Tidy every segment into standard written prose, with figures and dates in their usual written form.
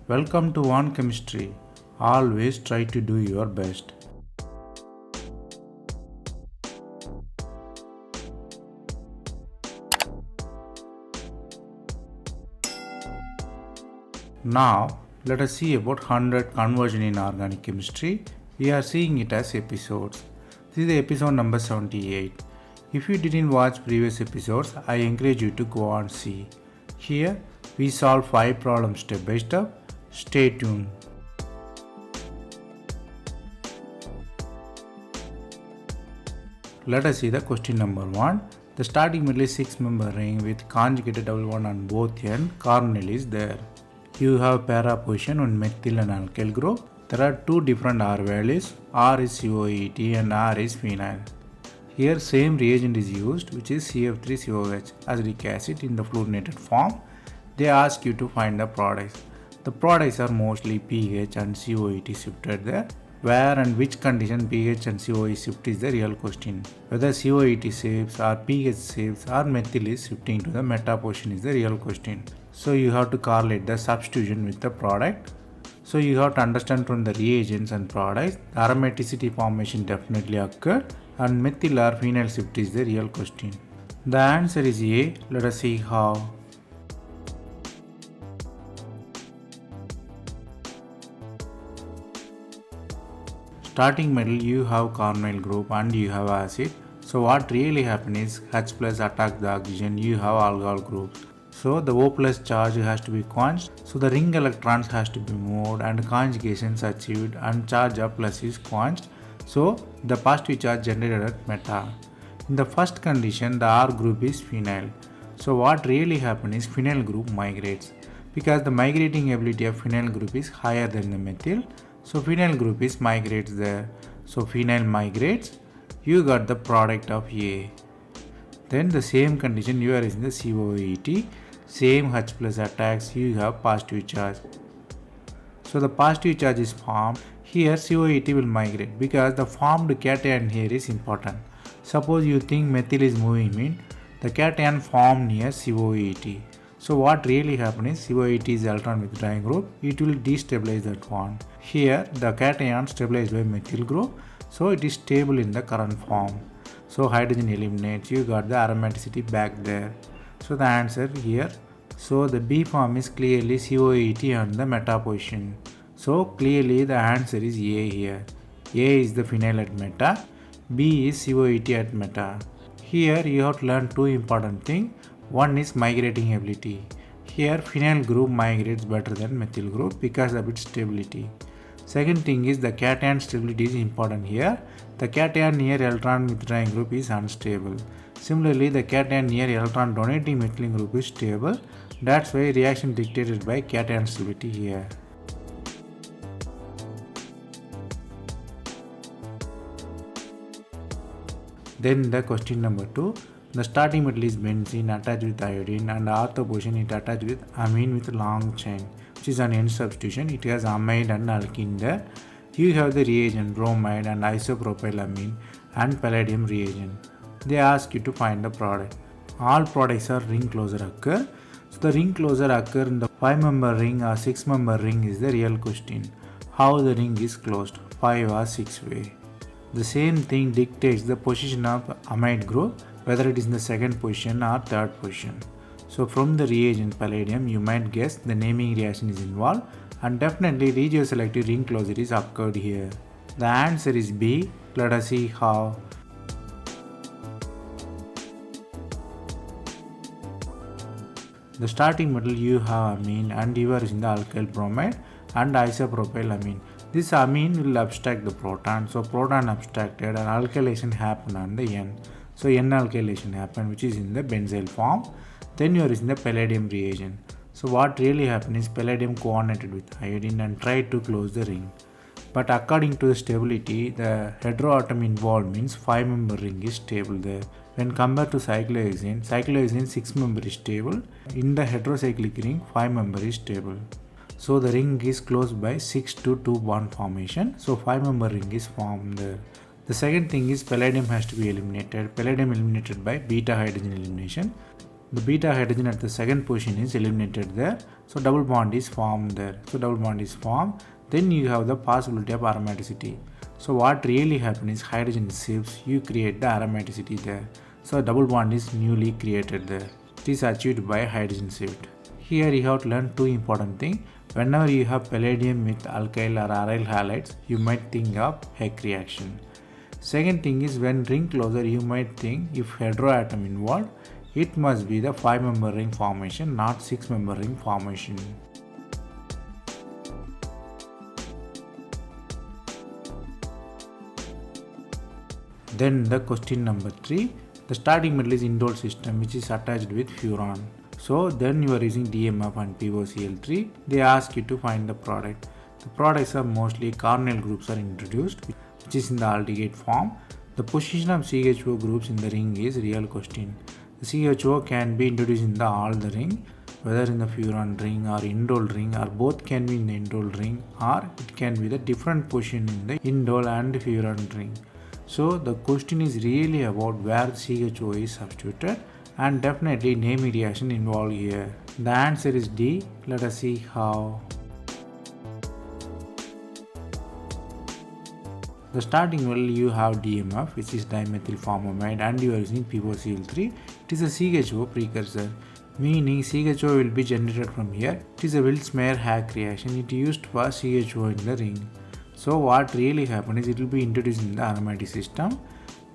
Welcome to One Chemistry. Always try to do your best. Now, let us see about 100 conversion in organic chemistry. We are seeing it as episodes. This is the episode number 78. If you didn't watch previous episodes, I encourage you to go and see. Here, we solve 5 problems step by step. Stay tuned. Let us see the question number 1. The starting middle is 6-member ring with conjugated double bond on both ends. Carbonyl is there. You have para position on methyl and alkyl group. There are two different R values. R is COET and R is phenyl. Here same reagent is used, which is CF3COH acetic acid in the fluorinated form. They ask you to find the products. The products are mostly pH and COET shifted there. Where and which condition pH and COET shift is the real question. Whether COET shifts or pH shifts or methyl is shifting to the meta position is the real question. So you have to correlate the substitution with the product. So you have to understand from the reagents and products, the aromaticity formation definitely occurred and methyl or phenyl shift is the real question. The answer is A. Let us see how. Starting metal, you have carbonyl group and you have acid. So what really happens is H plus attacks the oxygen, you have alkyl group. So the O plus charge has to be quenched. So the ring electrons has to be moved and conjugations achieved and charge of plus is quenched. So the positive charge generated at meta. In the first condition, the R group is phenyl. So what really happens is phenyl group migrates because the migrating ability of phenyl group is higher than the methyl. So phenyl group is migrates there. So phenyl migrates. You got the product of A. Then the same condition you are in the COET. Same H plus attacks. You have positive charge. So the positive charge is formed. Here COET will migrate because the formed cation here is important. Suppose you think methyl is moving in, the cation formed near COET. So what really happens is COET is electron withdrawing group, it will destabilize that one. Here the cation stabilized by methyl group, so it is stable in the current form. So hydrogen eliminates, you got the aromaticity back there. So the answer here, so the B form is clearly COET on the meta position. So clearly the answer is A here. A is the phenyl at meta, B is COET at meta. Here you have to learn two important things. One is migrating ability. Here phenyl group migrates better than methyl group because of its stability. Second thing is the cation stability is important here. The cation near electron withdrawing group is unstable. Similarly, the cation near electron donating methyl group is stable. That's why reaction dictated by cation stability here. Then the question number 2. The starting metal is benzene attached with iodine and ortho position it attached with amine with long chain, which is an end substitution. It has amide and alkene there. You have the reagent bromide and isopropylamine and palladium reagent. They ask you to find the product. All products are ring closure occur. So the ring closure occur in the 5-member ring or 6-member ring is the real question. How the ring is closed, 5 or 6 way. The same thing dictates the position of amide group, whether it is in the second position or third position. So from the reagent palladium, you might guess the naming reaction is involved and definitely regioselective ring closure is occurred here. The answer is B. Let us see how. The starting metal you have amine and you are in the alkyl bromide and isopropylamine. This amine will abstract the proton, so proton abstracted and alkylation happen on the N. So N alkylation happen which is in the benzyl form. Then you are in the palladium reagent. So what really happened is palladium coordinated with iodine and tried to close the ring. But according to the stability, the heteroatom involved means 5-member ring is stable there. When compared to cyclohexane 6-member is stable. In the heterocyclic ring, 5-member is stable. So the ring is closed by 6 to 2 bond formation. So 5-member ring is formed there. The second thing is palladium has to be eliminated. Palladium eliminated by beta hydrogen elimination. the beta hydrogen at the second position is eliminated there. So double bond is formed there. So double bond is formed. Then you have the possibility of aromaticity. So what really happens is hydrogen shifts, you create the aromaticity there. So double bond is newly created there. It is achieved by hydrogen shift. Here you have to learn two important things. Whenever you have palladium with alkyl or aryl halides, you might think of Heck reaction. Second thing is when ring closure, you might think if heteroatom involved, it must be the 5-member ring formation, not 6-member ring formation. Then the question number 3, the starting metal is indole system which is attached with furan. So then you are using DMF and POCl3, they ask you to find the product. The products are mostly carbonyl groups are introduced which is in the aldehyd form. The position of CHO groups in the ring is real question. The CHO can be introduced in the ring, whether in the furan ring or indole ring, or both can be in the indole ring, or it can be the different position in the indole and furan ring. So the question is really about where the CHO is substituted, and definitely naming reaction involved here. The answer is D. Let us see how. The starting metal you have DMF which is dimethyl formamide and you are using POCl3. It is a CHO precursor, meaning CHO will be generated from here. It is a Wills-Meyer-Hack reaction. It is used for CHO in the ring. So what really happens is it will be introduced in the aromatic system,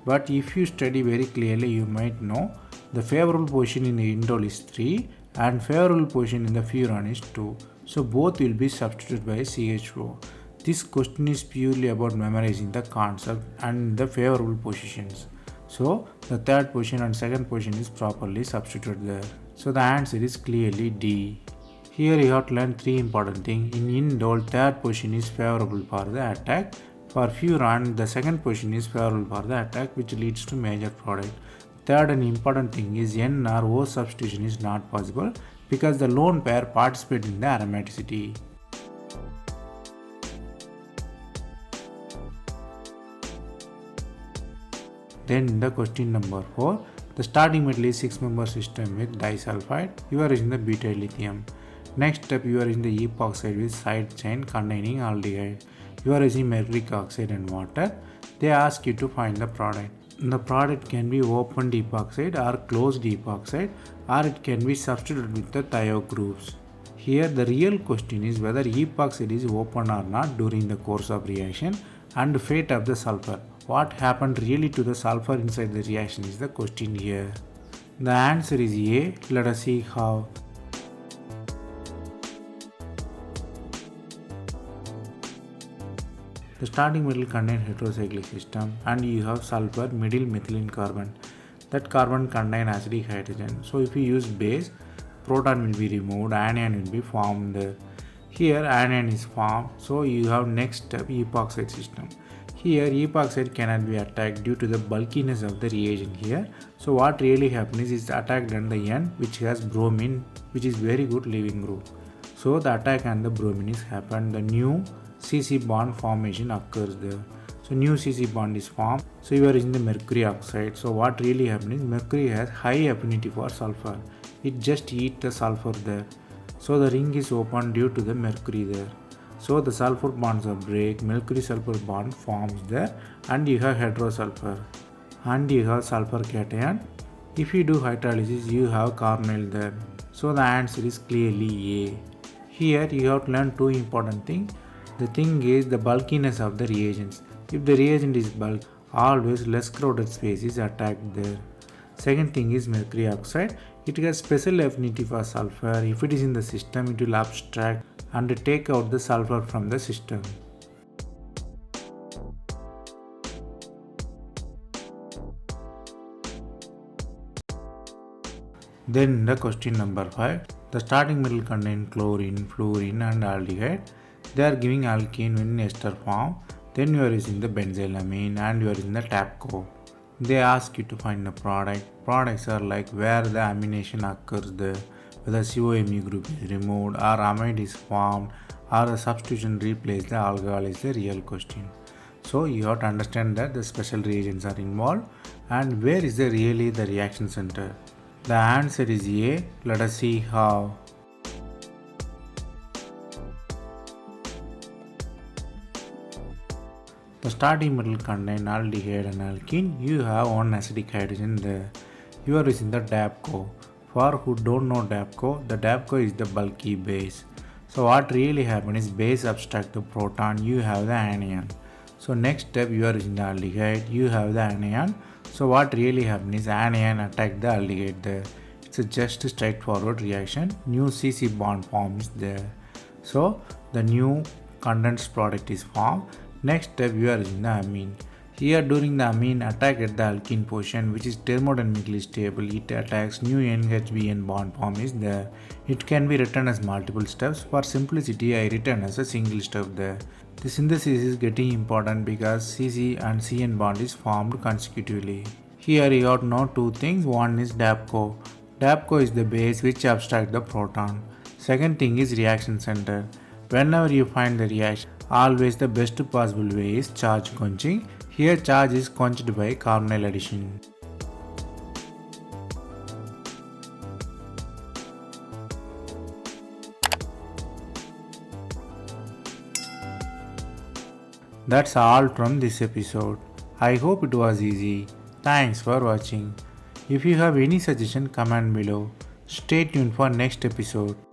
but if you study very clearly you might know the favorable position in the indole is 3 and favorable position in the furan is 2. So both will be substituted by CHO. This question is purely about memorizing the concept and the favorable positions. So the third position and second position is properly substituted there. So the answer is clearly D. Here you have to learn three important things. In indole, third position is favorable for the attack. For furan, the second position is favorable for the attack, which leads to major product. Third and important thing is N or O substitution is not possible because the lone pair participates in the aromaticity. Then the question number 4, the starting metal is 6-member system with disulfide. You are using the beta lithium. Next step, you are using the epoxide with side chain containing aldehyde. You are using mercuric oxide and water. They ask you to find the product. The product can be opened epoxide or closed epoxide, or it can be substituted with the thio groups. Here the real question is whether epoxide is open or not during the course of reaction, and fate of the sulfur. What happened really to the sulfur inside the reaction is the question here. The answer is A. Let us see how. The starting metal contains heterocyclic system and you have sulfur middle methylene carbon. That carbon contains acidic hydrogen. So if you use base, proton will be removed, anion will be formed. Here anion is formed, so you have next step epoxide system. Here epoxide cannot be attacked due to the bulkiness of the reagent here. So what really happens is attacked on the end which has bromine, which is very good leaving group. So the attack on the bromine is happened. The new CC bond formation occurs there. So new CC bond is formed. So you are using the mercury oxide. So what really happens is mercury has high affinity for sulfur. It just eats the sulfur there. So the ring is open due to the mercury there. So the sulfur bonds are break, mercury sulfur bond forms there, and you have heterosulfur and you have sulfur cation. If you do hydrolysis, you have carbonyl there. So the answer is clearly A. Here you have to learn two important things. The thing is the bulkiness of the reagents. If the reagent is bulk, always less crowded space is attacked there. Second thing is mercury oxide. It has special affinity for sulfur. If it is in the system, it will abstract and take out the sulfur from the system. Then the question number 5. The starting metal contains chlorine, fluorine and aldehyde. They are giving alkene in ester form. Then you are using the benzylamine and you are using the TAPCO. They ask you to find the product. Products are like where the amination occurs there, whether COMe group is removed or amide is formed or the substitution replaces the alcohol is the real question. So you have to understand that the special reagents are involved and where is the really the reaction center. The answer is A. Let us see how. The starting metal contain aldehyde and alkene. You have one acidic hydrogen there. You are using the DAPCO. For who don't know DAPCO, the DAPCO is the bulky base. So what really happens is base abstract the proton, you have the anion. So next step you are using the aldehyde, you have the anion. So what really happens is anion attack the aldehyde there. It's a just straightforward reaction. New CC bond forms there. So the new condensed product is formed. Next step you are using the amine. Here during the amine attack at the alkene position which is thermodynamically stable, it attacks new NHBN bond form is there. It can be written as multiple steps. For simplicity I written as a single step there. The synthesis is getting important because CC and CN bond is formed consecutively. Here you got now two things. One is DAPCO. DAPCO is the base which abstract the proton. Second thing is reaction center. Whenever you find the reaction, always the best possible way is charge quenching. Here charge is quenched by carbonyl addition. That's all from this episode. I hope it was easy. Thanks for watching. If you have any suggestion, comment below. Stay tuned for next episode.